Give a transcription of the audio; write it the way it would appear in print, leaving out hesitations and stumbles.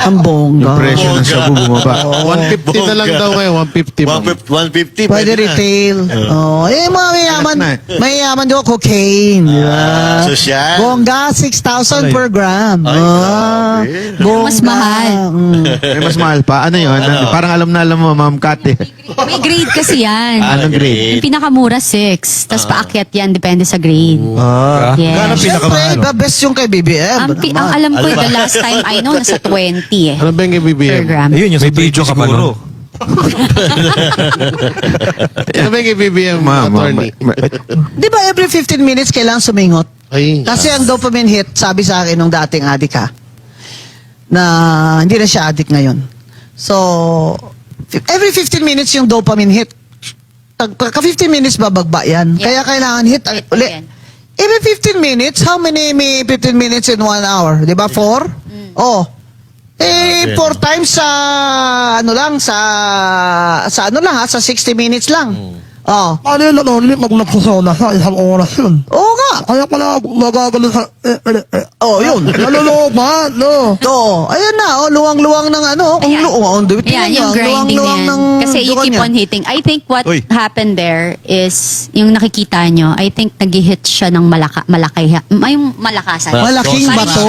Ang bongga. Yung presyo ng shabu bumaba. 150 na lang daw ngayon, 150. ma'am. 150. Pwede na. retail. Oh, mga mayaman, Anak mayaman doon, cocaine. Di ba? Sosyal. Bongga, 6,000 per gram. Ay, Ah, grabe. bongga. Mas mahal. May mas mahal pa. Ano yun? Parang alam na alam mo, Ma'am Kate. May grade kasi yan. Anong grade? Yung pinakamura 6. Tapos paakyat yan, depende sa grade. Ah. Gano'ng Yes. Siyempre, pinakamahal? the best yung kay BBM. Ang alam ko, the last time I know, nasa 20 eh. Ano ba yung Per BBM? gram. Ayun, yung May sa video ka pa siguro. nun. Ano ba yung BBM, attorney? Di ba every 15 minutes kailangan sumingot? Ay, Kasi ang dopamine hit, sabi sa akin nung dating adik ha, na hindi na siya adik ngayon. So, every 15 minutes yung dopamine hit. Ka 15 minutes babagba yan. Yeah. Kaya kailangan hit Hit uli. yan. Every 15 minutes, how many may 15 minutes in 1 hour? Di ba? 4? Oh. Eh, 4 times sa, ano lang, sa ano lang ha, sa 60 minutes lang. Oh. Ano yun, maglagsasauna sa isang oras yun. Oo nga. Kaya pala nagagano sa... Oh, yun. Nalulooban, no? Oo. Ayan na, oh, luwang-luwang ng ano. Kung Ayan. luwang, Ayan, yung grinding na yan. Kasi you keep on hitting. I think what Uy. happened there is, yung nakikita nyo, I think nag-hit siya ng malaki, may malakasan. Malaking Parang- bato.